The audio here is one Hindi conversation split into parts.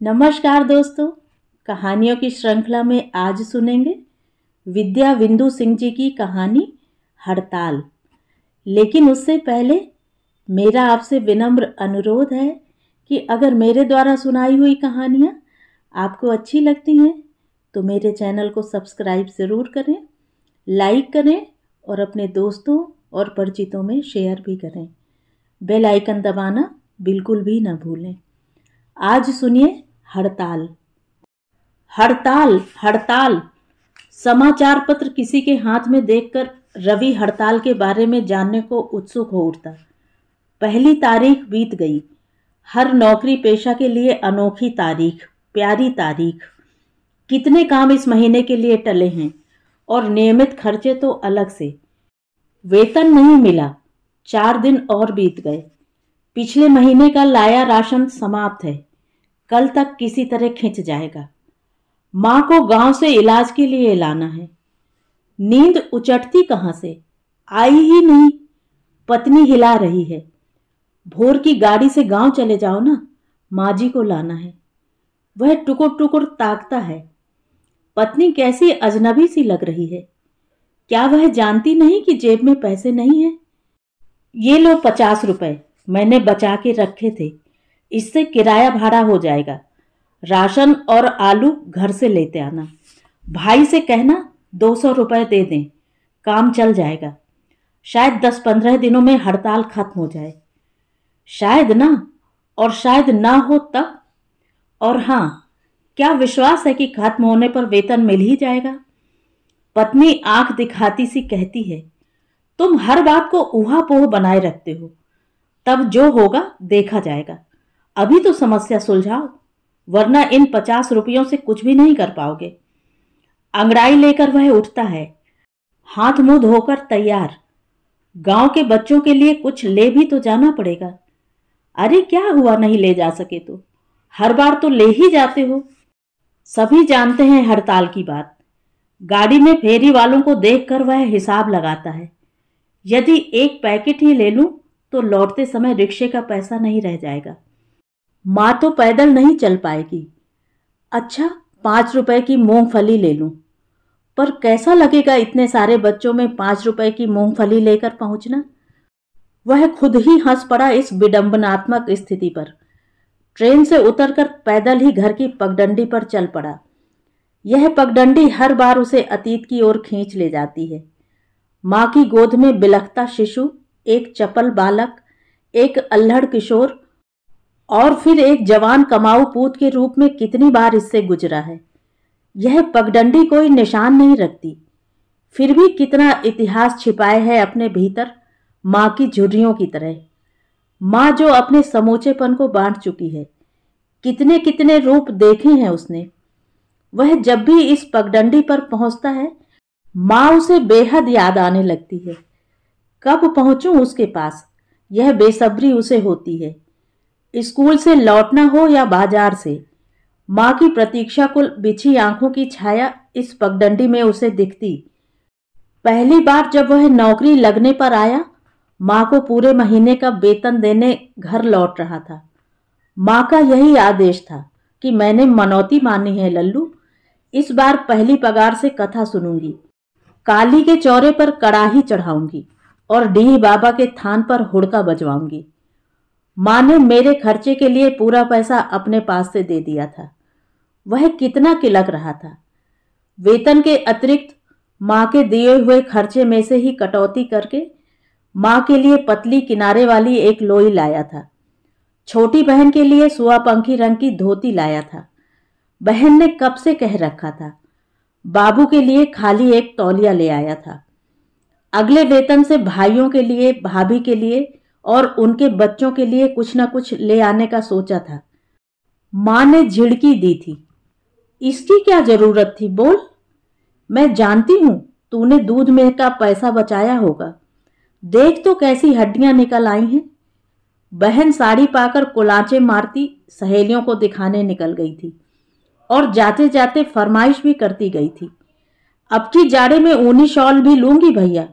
नमस्कार दोस्तों, कहानियों की श्रृंखला में आज सुनेंगे विद्या बिंदु सिंह जी की कहानी हड़ताल। लेकिन उससे पहले मेरा आपसे विनम्र अनुरोध है कि अगर मेरे द्वारा सुनाई हुई कहानियाँ आपको अच्छी लगती हैं तो मेरे चैनल को सब्सक्राइब ज़रूर करें, लाइक करें और अपने दोस्तों और परिचितों में शेयर भी करें। बेल आइकन दबाना बिल्कुल भी ना भूलें। आज सुनिए हड़ताल। हड़ताल हड़ताल। समाचार पत्र किसी के हाथ में देखकर रवि हड़ताल के बारे में जानने को उत्सुक हो उठता। पहली तारीख बीत गई। हर नौकरी पेशा के लिए अनोखी तारीख, प्यारी तारीख। कितने काम इस महीने के लिए टले हैं और नियमित खर्चे तो अलग से। वेतन नहीं मिला, 4 दिन और बीत गए। पिछले महीने का लाया राशन समाप्त है, कल तक किसी तरह खिंच जाएगा। माँ को गांव से इलाज के लिए लाना है। नींद उचटती कहाँ से, आई ही नहीं। पत्नी हिला रही है, भोर की गाड़ी से गांव चले जाओ ना, माँ जी को लाना है। वह टुकुर टुकुर ताकता है। पत्नी कैसी अजनबी सी लग रही है। क्या वह जानती नहीं कि जेब में पैसे नहीं है? ये लो 50 रुपए, मैंने बचा के रखे थे, इससे किराया भाड़ा हो जाएगा। राशन और आलू घर से लेते आना। भाई से कहना 200 रुपए दे दें, काम चल जाएगा। शायद 10-15 दिनों में हड़ताल खत्म हो जाए। शायद ना, और शायद ना हो तब। और हाँ, क्या विश्वास है कि खत्म होने पर वेतन मिल ही जाएगा? पत्नी आंख दिखाती सी कहती है, तुम हर बात को ऊहापोह बनाए रखते हो, तब जो होगा देखा जाएगा। अभी तो समस्या सुलझाओ, वरना इन 50 रुपयों से कुछ भी नहीं कर पाओगे। अंगड़ाई लेकर वह उठता है, हाथ मुंह धोकर तैयार। गांव के बच्चों के लिए कुछ ले भी तो जाना पड़ेगा। अरे क्या हुआ नहीं ले जा सके तो? हर बार तो ले ही जाते हो। सभी जानते हैं हड़ताल की बात। गाड़ी में फेरी वालों को देखकर वह हिसाब लगाता है। यदि एक पैकेट ही ले लूं तो लौटते समय रिक्शे का पैसा नहीं रह जाएगा। माँ तो पैदल नहीं चल पाएगी। अच्छा, 5 रुपए की मूंगफली ले लूं, पर कैसा लगेगा इतने सारे बच्चों में 5 रुपए की मूंगफली लेकर पहुंचना? वह खुद ही हंस पड़ा इस विडंबनात्मक स्थिति पर। ट्रेन से उतरकर पैदल ही घर की पगडंडी पर चल पड़ा। यह पगडंडी हर बार उसे अतीत की ओर खींच ले जाती है। माँ की गोद में बिलखता शिशु, एक चपल बालक, एक अल्हड़ किशोर और फिर एक जवान कमाऊ पूत के रूप में कितनी बार इससे गुजरा है। यह पगडंडी कोई निशान नहीं रखती, फिर भी कितना इतिहास छिपाए है अपने भीतर, माँ की झुर्रियों की तरह। माँ जो अपने समूचेपन को बांट चुकी है, कितने कितने रूप देखे हैं उसने। वह जब भी इस पगडंडी पर पहुंचता है, माँ उसे बेहद याद आने लगती है। कब पहुंचूं उसके पास, यह बेसब्री उसे होती है। स्कूल से लौटना हो या बाजार से, माँ की प्रतीक्षा को बिछी आंखों की छाया इस पगडंडी में उसे दिखती। पहली बार जब वह नौकरी लगने पर आया, माँ को पूरे महीने का वेतन देने घर लौट रहा था। माँ का यही आदेश था कि मैंने मनौती मानी है लल्लू, इस बार पहली पगार से कथा सुनूंगी, काली के चौरे पर कड़ाही चढ़ाऊंगी और डीह बाबा के थान पर हुड़का बजवाऊंगी। माँ ने मेरे खर्चे के लिए पूरा पैसा अपने पास से दे दिया था। वह कितना किलक रहा था। वेतन के अतिरिक्त माँ के दिए हुए खर्चे में से ही कटौती करके माँ के लिए पतली किनारे वाली एक लोई लाया था। छोटी बहन के लिए सुआपंखी रंग की धोती लाया था। बहन ने कब से कह रखा था। बाबू के लिए खाली एक तौलिया ले आया था। अगले वेतन से भाइयों के लिए, भाभी के लिए और उनके बच्चों के लिए कुछ न कुछ ले आने का सोचा था। माँ ने झिड़की दी थी, इसकी क्या जरूरत थी बोल? मैं जानती हूं तूने दूध में का पैसा बचाया होगा। देख तो कैसी हड्डियां निकल आई हैं। बहन साड़ी पाकर कुलाचे मारती सहेलियों को दिखाने निकल गई थी और जाते जाते फरमाइश भी करती गई थी, अब की जाड़े में ऊनी शॉल भी लूंगी भैया।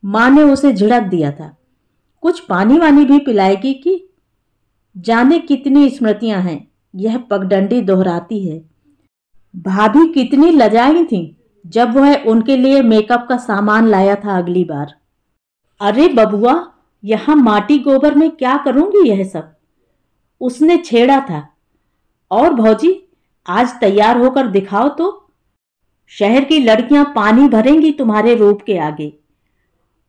माँ ने उसे झिड़क दिया था, कुछ पानी वानी भी पिलाएगी कि? जाने कितनी स्मृतियां हैं यह पगडंडी दोहराती है। भाभी कितनी लजाई थी जब वह उनके लिए मेकअप का सामान लाया था अगली बार। अरे बबुआ, यहाँ माटी गोबर में क्या करूंगी यह सब, उसने छेड़ा था। और भौजी, आज तैयार होकर दिखाओ तो, शहर की लड़कियां पानी भरेंगी तुम्हारे रूप के आगे।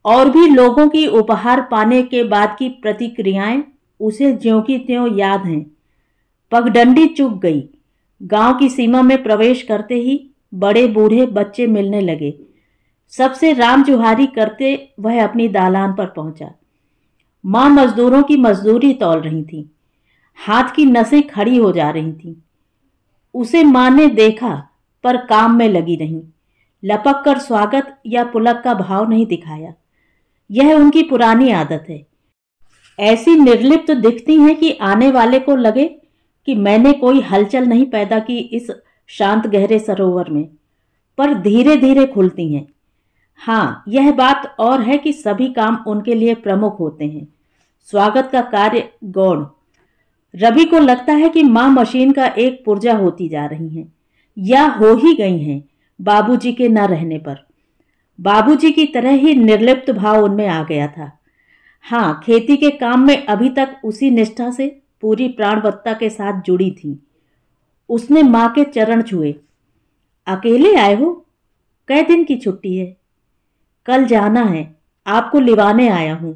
और भी लोगों की उपहार पाने के बाद की प्रतिक्रियाएं उसे ज्यों की त्यों याद हैं। पगडंडी चुक गई। गांव की सीमा में प्रवेश करते ही बड़े बूढ़े बच्चे मिलने लगे। सबसे राम जुहारी करते वह अपनी दालान पर पहुंचा। मां मजदूरों की मजदूरी तौल रही थी। हाथ की नसें खड़ी हो जा रही थीं। उसे मां ने देखा पर काम में लगी नहीं। लपक कर स्वागत या पुलक का भाव नहीं दिखाया। यह उनकी पुरानी आदत है। ऐसी निर्लिप्त दिखती हैं कि आने वाले को लगे कि मैंने कोई हलचल नहीं पैदा की इस शांत गहरे सरोवर में, पर धीरे धीरे खुलती हैं। हाँ, यह बात और है कि सभी काम उनके लिए प्रमुख होते हैं। स्वागत का कार्य गौण। रवि को लगता है कि मां मशीन का एक पुर्जा होती जा रही हैं, या हो ही गई हैं बाबूजी के न रहने पर। बाबूजी की तरह ही निर्लिप्त भाव उनमें आ गया था। हाँ, खेती के काम में अभी तक उसी निष्ठा से पूरी प्राणवत्ता के साथ जुड़ी थी। उसने मां के चरण छुए। अकेले आए हो? कै दिन की छुट्टी है? कल जाना है, आपको लिवाने आया हूं।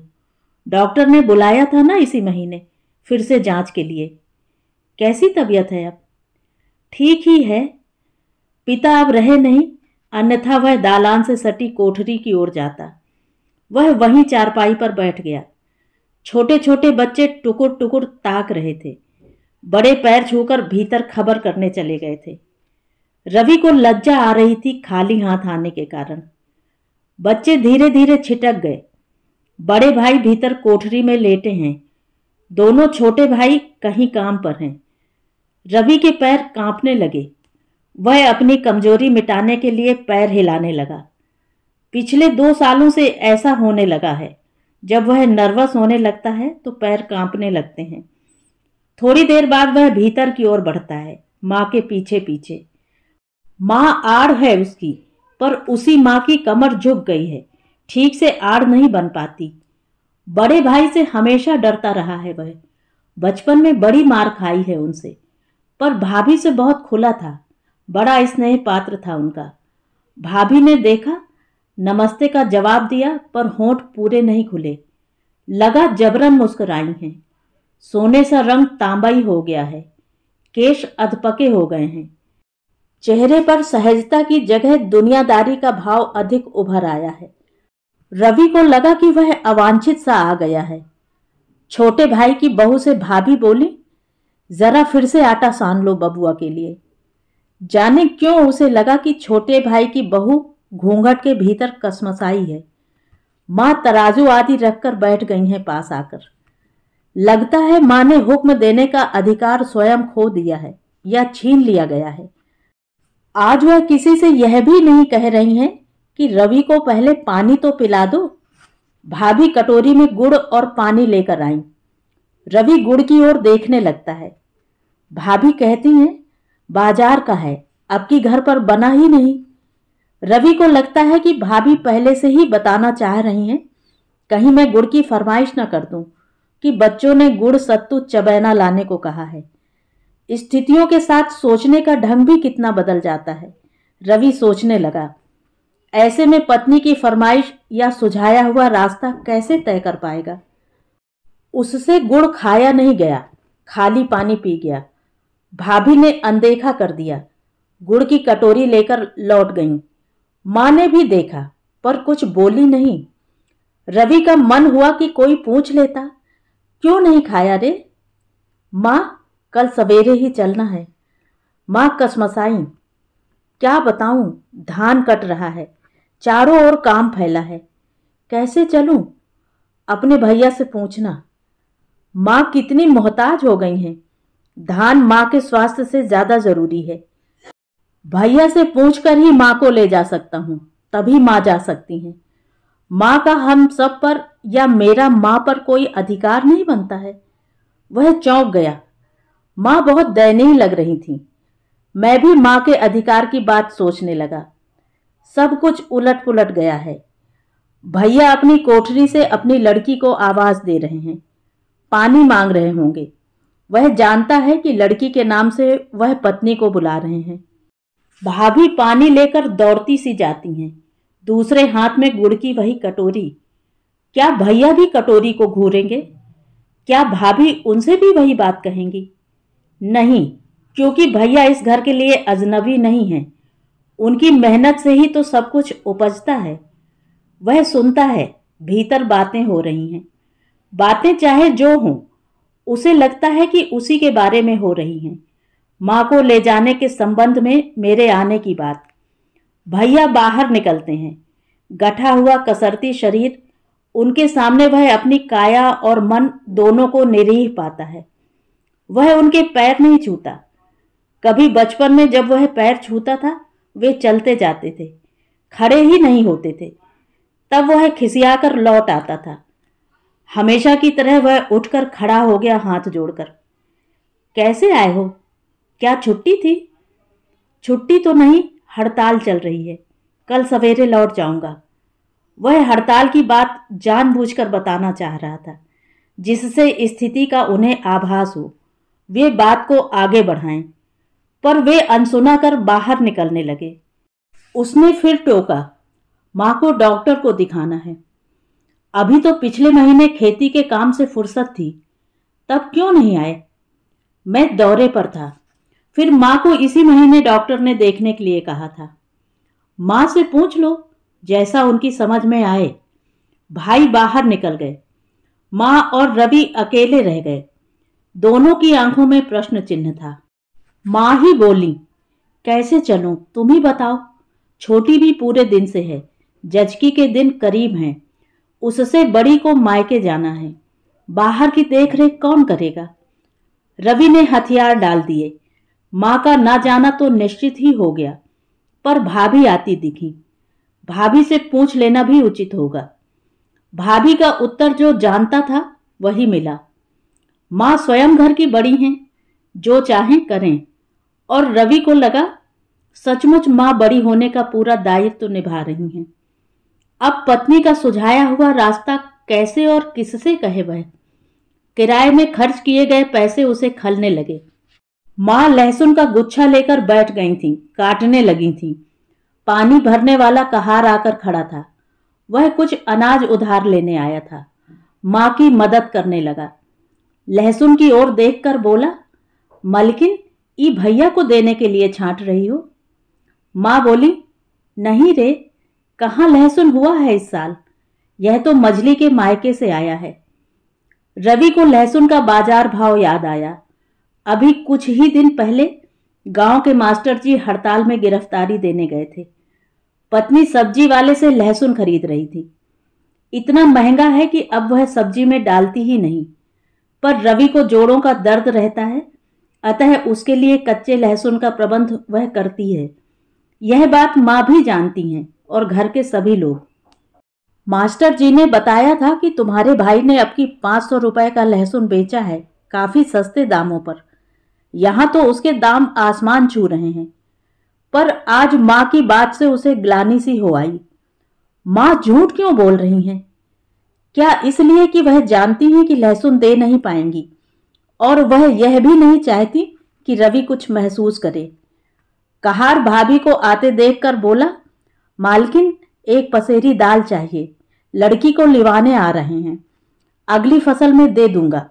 डॉक्टर ने बुलाया था ना इसी महीने, फिर से जांच के लिए। कैसी तबीयत है अब? ठीक ही है। पिता अब रहे नहीं, अन्यथा वह दालान से सटी कोठरी की ओर जाता। वह वहीं चारपाई पर बैठ गया। छोटे छोटे बच्चे टुकुर टुकुर ताक रहे थे। बड़े पैर छूकर भीतर खबर करने चले गए थे। रवि को लज्जा आ रही थी खाली हाथ आने के कारण। बच्चे धीरे धीरे छिटक गए। बड़े भाई भीतर कोठरी में लेटे हैं। दोनों छोटे भाई कहीं काम पर हैं। रवि के पैर कांपने लगे। वह अपनी कमजोरी मिटाने के लिए पैर हिलाने लगा। पिछले 2 सालों से ऐसा होने लगा है। जब वह नर्वस होने लगता है तो पैर कांपने लगते हैं। थोड़ी देर बाद वह भीतर की ओर बढ़ता है, मां के पीछे पीछे। मां आड़ है उसकी, पर उसी मां की कमर झुक गई है, ठीक से आड़ नहीं बन पाती। बड़े भाई से हमेशा डरता रहा है वह। बचपन में बड़ी मार खाई है उनसे, पर भाभी से बहुत खुला था। बड़ा स्नेह पात्र था उनका। भाभी ने देखा, नमस्ते का जवाब दिया, पर होंठ पूरे नहीं खुले। लगा जबरन मुस्कुराई हैं। सोने सा रंग तांबाई हो गया है। केश अधपके हो गए हैं। चेहरे पर सहजता की जगह दुनियादारी का भाव अधिक उभर आया है। रवि को लगा कि वह अवांछित सा आ गया है। छोटे भाई की बहू से भाभी बोली, जरा फिर से आटा सान लो बबुआ के लिए। जाने क्यों उसे लगा कि छोटे भाई की बहू घूंघट के भीतर कसमसाई है। मां तराजू आदि रखकर बैठ गई हैं पास आकर। लगता है मां ने हुक्म देने का अधिकार स्वयं खो दिया है या छीन लिया गया है। आज वह किसी से यह भी नहीं कह रही हैं कि रवि को पहले पानी तो पिला दो। भाभी कटोरी में गुड़ और पानी लेकर आई। रवि गुड़ की ओर देखने लगता है। भाभी कहती हैं, बाजार का है, अब की घर पर बना ही नहीं। रवि को लगता है कि भाभी पहले से ही बताना चाह रही हैं, कहीं मैं गुड़ की फरमाइश न कर दूं कि बच्चों ने गुड़ सत्तू चबैना लाने को कहा है। स्थितियों के साथ सोचने का ढंग भी कितना बदल जाता है। रवि सोचने लगा, ऐसे में पत्नी की फरमाइश या सुझाया हुआ रास्ता कैसे तय कर पाएगा। उससे गुड़ खाया नहीं गया, खाली पानी पी गया। भाभी ने अनदेखा कर दिया। गुड़ की कटोरी लेकर लौट गईं। मां ने भी देखा, पर कुछ बोली नहीं। रवि का मन हुआ कि कोई पूछ लेता, क्यों नहीं खाया रे? मां, कल सवेरे ही चलना है। मां कसमसाई, क्या बताऊं, धान कट रहा है, चारों ओर काम फैला है, कैसे चलूं? अपने भैया से पूछना। मां कितनी मोहताज हो गई हैं। धान मां के स्वास्थ्य से ज्यादा जरूरी है। भैया से पूछकर ही मां को ले जा सकता हूं, तभी मां जा सकती हैं। मां का हम सब पर या मेरा मां पर कोई अधिकार नहीं बनता है। वह चौंक गया। माँ बहुत दयनीय लग रही थी। मैं भी माँ के अधिकार की बात सोचने लगा। सब कुछ उलट पुलट गया है। भैया अपनी कोठरी से अपनी लड़की को आवाज दे रहे हैं, पानी मांग रहे होंगे। वह जानता है कि लड़की के नाम से वह पत्नी को बुला रहे हैं। भाभी पानी लेकर दौड़ती सी जाती हैं, दूसरे हाथ में गुड़ की वही कटोरी। क्या भैया भी कटोरी को घूरेंगे? क्या भाभी उनसे भी वही बात कहेंगी? नहीं, क्योंकि भैया इस घर के लिए अजनबी नहीं है। उनकी मेहनत से ही तो सब कुछ उपजता है। वह सुनता है, भीतर बातें हो रही हैं। बातें चाहे जो हों, उसे लगता है कि उसी के बारे में हो रही हैं। माँ को ले जाने के संबंध में मेरे आने की बात। भैया बाहर निकलते हैं। गठा हुआ कसरती शरीर, उनके सामने वह अपनी काया और मन दोनों को निरीह पाता है। वह उनके पैर नहीं छूता। कभी बचपन में जब वह पैर छूता था, वे चलते जाते थे, खड़े ही नहीं होते थे। तब वह खिसियाकर लौट आता था। हमेशा की तरह वह उठकर खड़ा हो गया हाथ जोड़कर। कैसे आए हो? क्या छुट्टी थी? छुट्टी तो नहीं, हड़ताल चल रही है। कल सवेरे लौट जाऊंगा। वह हड़ताल की बात जानबूझकर बताना चाह रहा था, जिससे स्थिति का उन्हें आभास हो, वे बात को आगे बढ़ाएं। पर वे अनसुना कर बाहर निकलने लगे। उसने फिर टोका, माँ को डॉक्टर को दिखाना है। अभी तो पिछले महीने खेती के काम से फुर्सत थी, तब क्यों नहीं आए? मैं दौरे पर था। फिर माँ को इसी महीने डॉक्टर ने देखने के लिए कहा था। माँ से पूछ लो, जैसा उनकी समझ में आए। भाई बाहर निकल गए। माँ और रवि अकेले रह गए। दोनों की आंखों में प्रश्न चिन्ह था। माँ ही बोली, कैसे चलूं, तुम ही बताओ। छोटी भी पूरे दिन से है, जचकी के दिन करीब हैं। उससे बड़ी को मायके जाना है। बाहर की देखरेख कौन करेगा? रवि ने हथियार डाल दिए। माँ का ना जाना तो निश्चित ही हो गया, पर भाभी आती दिखी। भाभी से पूछ लेना भी उचित होगा। भाभी का उत्तर जो जानता था वही मिला। माँ स्वयं घर की बड़ी हैं, जो चाहें करें। और रवि को लगा, सचमुच माँ बड़ी होने का पूरा दायित्व तो निभा रही हैं। अब पत्नी का सुझाया हुआ रास्ता कैसे और किससे कहे वह? किराए में खर्च किए गए पैसे उसे खलने लगे। माँ लहसुन का गुच्छा लेकर बैठ गई थीं, काटने लगी थीं। पानी भरने वाला कहार आकर खड़ा था। वह कुछ अनाज उधार लेने आया था। माँ की मदद करने लगा। लहसुन की ओर देखकर बोला, मलकिन, ई भैया को देने के लिए छांट रही हो? माँ बोली, नहीं रे, कहाँ लहसुन हुआ है इस साल। यह तो मजली के मायके से आया है। रवि को लहसुन का बाजार भाव याद आया। अभी कुछ ही दिन पहले गांव के मास्टर जी हड़ताल में गिरफ्तारी देने गए थे। पत्नी सब्जी वाले से लहसुन खरीद रही थी। इतना महंगा है कि अब वह सब्जी में डालती ही नहीं। पर रवि को जोड़ों का दर्द रहता है, अतः उसके लिए कच्चे लहसुन का प्रबंध वह करती है। यह बात माँ भी जानती हैं और घर के सभी लोग। मास्टर जी ने बताया था कि तुम्हारे भाई ने अब की 500 रुपए का लहसुन बेचा है, काफी सस्ते दामों पर। यहां तो उसके दाम आसमान छू रहे हैं। पर आज माँ की बात से उसे ग्लानि सी हो आई। माँ झूठ क्यों बोल रही हैं? क्या इसलिए कि वह जानती हैं कि लहसुन दे नहीं पाएंगी, और वह यह भी नहीं चाहती कि रवि कुछ महसूस करे? कहार भाभी को आते देखकर बोला, मालकिन, एक पसेरी दाल चाहिए, लड़की को लिवाने आ रहे हैं। अगली फसल में दे दूंगा,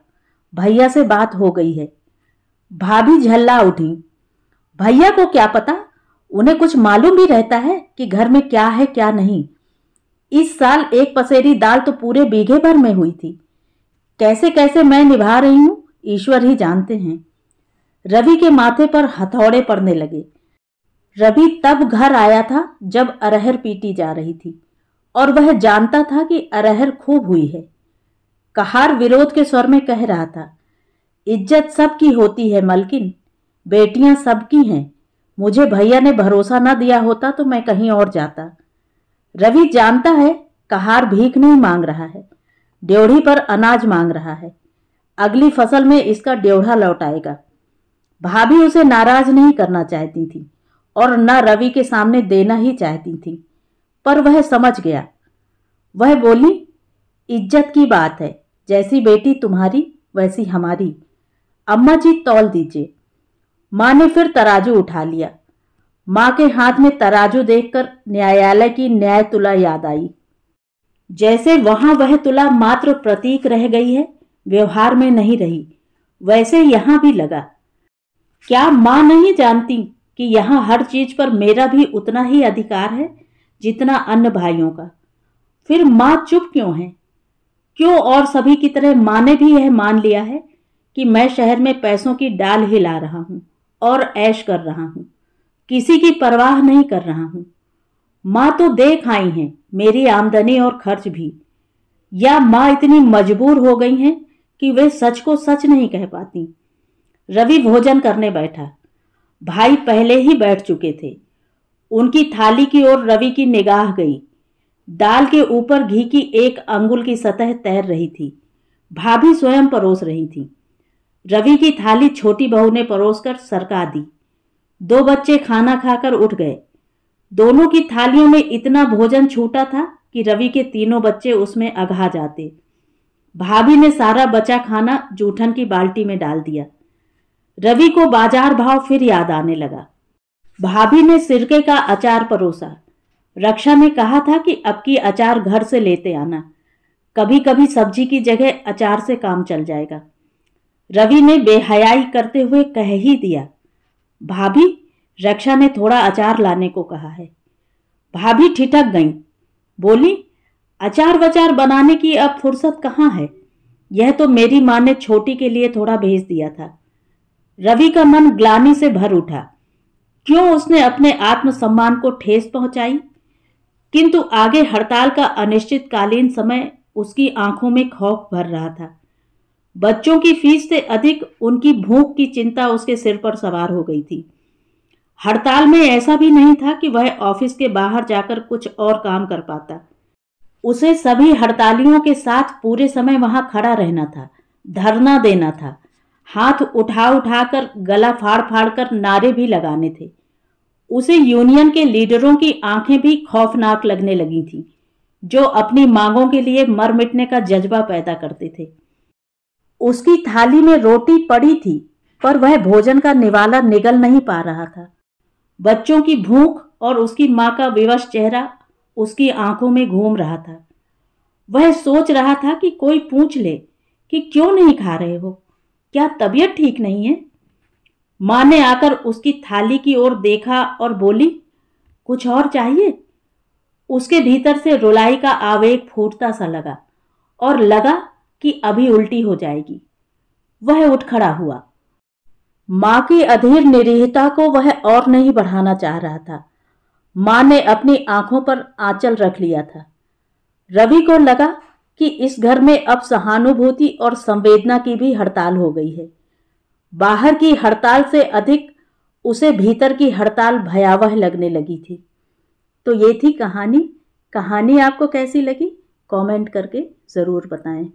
भैया से बात हो गई है। भाभी झल्ला उठी। भैया को क्या पता, उन्हें कुछ मालूम भी रहता है कि घर में क्या है क्या नहीं। इस साल एक पसेरी दाल तो पूरे बीघे भर में हुई थी। कैसे कैसे मैं निभा रही हूं, ईश्वर ही जानते हैं। रवि के माथे पर हथौड़े पड़ने लगे। रवि तब घर आया था जब अरहर पीटी जा रही थी, और वह जानता था कि अरहर खूब हुई है। कहार विरोध के स्वर में कह रहा था, इज्जत सबकी होती है मलकिन, बेटियां सबकी हैं। मुझे भैया ने भरोसा न दिया होता तो मैं कहीं और जाता। रवि जानता है कहार भीख नहीं मांग रहा है, ड्योढ़ी पर अनाज मांग रहा है। अगली फसल में इसका ड्योढ़ा लौट आएगा। भाभी उसे नाराज नहीं करना चाहती थी और न रवि के सामने देना ही चाहती थी, पर वह समझ गया। वह बोली, इज्जत की बात है, जैसी बेटी तुम्हारी वैसी हमारी। अम्मा जी तौल दीजिए। माँ ने फिर तराजू उठा लिया। माँ के हाथ में तराजू देखकर न्यायालय की न्याय तुला याद आई। जैसे वहां वह तुला मात्र प्रतीक रह गई है, व्यवहार में नहीं रही, वैसे यहां भी लगा। क्या माँ नहीं जानती कि यहां हर चीज पर मेरा भी उतना ही अधिकार है जितना अन्य भाइयों का? फिर माँ चुप क्यों है? क्यों और सभी की तरह माँ ने भी यह मान लिया है कि मैं शहर में पैसों की डाल हिला रहा हूं और ऐश कर रहा हूं, किसी की परवाह नहीं कर रहा हूं। माँ तो देख आई हैं मेरी आमदनी और खर्च भी। या माँ इतनी मजबूर हो गई हैं कि वे सच को सच नहीं कह पाती। रवि भोजन करने बैठा। भाई पहले ही बैठ चुके थे। उनकी थाली की ओर रवि की निगाह गई। दाल के ऊपर घी की 1 अंगुल की सतह तैर रही थी। भाभी स्वयं परोस रही थी। रवि की थाली छोटी बहू ने परोसकर सरका दी। 2 बच्चे खाना खाकर उठ गए। दोनों की थालियों में इतना भोजन छूटा था कि रवि के 3 बच्चे उसमें अघा जाते। भाभी ने सारा बचा खाना जूठन की बाल्टी में डाल दिया। रवि को बाजार भाव फिर याद आने लगा। भाभी ने सिरके का अचार परोसा। रक्षा ने कहा था कि अब की अचार घर से लेते आना, कभी कभी सब्जी की जगह अचार से काम चल जाएगा। रवि ने बेहयाई करते हुए कह ही दिया, भाभी रक्षा ने थोड़ा अचार लाने को कहा है। भाभी ठिठक गईं, बोली, अचार वचार बनाने की अब फुर्सत कहाँ है? यह तो मेरी माँ ने छोटी के लिए थोड़ा भेज दिया था। रवि का मन ग्लानि से भर उठा। क्यों उसने अपने आत्मसम्मान को ठेस पहुंचाई? किंतु आगे हड़ताल का अनिश्चितकालीन समय उसकी आंखों में खौफ भर रहा था। बच्चों की फीस से अधिक उनकी भूख की चिंता उसके सिर पर सवार हो गई थी। हड़ताल में ऐसा भी नहीं था कि वह ऑफिस के बाहर जाकर कुछ और काम कर पाता। उसे सभी हड़तालियों के साथ पूरे समय वहां खड़ा रहना था, धरना देना था, हाथ उठा उठाकर गला फाड़ फाड़ कर नारे भी लगाने थे। उसे यूनियन के लीडरों की आंखें भी खौफनाक लगने लगी थीं, जो अपनी मांगों के लिए मर मिटने का जज्बा पैदा करते थे। उसकी थाली में रोटी पड़ी थी, पर वह भोजन का निवाला निगल नहीं पा रहा था। बच्चों की भूख और उसकी मां का विवश चेहरा उसकी आंखों में घूम रहा था। वह सोच रहा था कि कोई पूछ ले कि क्यों नहीं खा रहे हो, क्या तबीयत ठीक नहीं है? मां ने आकर उसकी थाली की ओर देखा और बोली, कुछ और चाहिए? उसके भीतर से रुलाई का आवेग फूटता सा लगा और लगा कि अभी उल्टी हो जाएगी। वह उठ खड़ा हुआ। मां की अधीर निरीहता को वह और नहीं बढ़ाना चाह रहा था। मां ने अपनी आंखों पर आंचल रख लिया था। रवि को लगा कि इस घर में अब सहानुभूति और संवेदना की भी हड़ताल हो गई है। बाहर की हड़ताल से अधिक उसे भीतर की हड़ताल भयावह लगने लगी थी। तो ये थी कहानी। कहानी आपको कैसी लगी? कमेंट करके ज़रूर बताएं।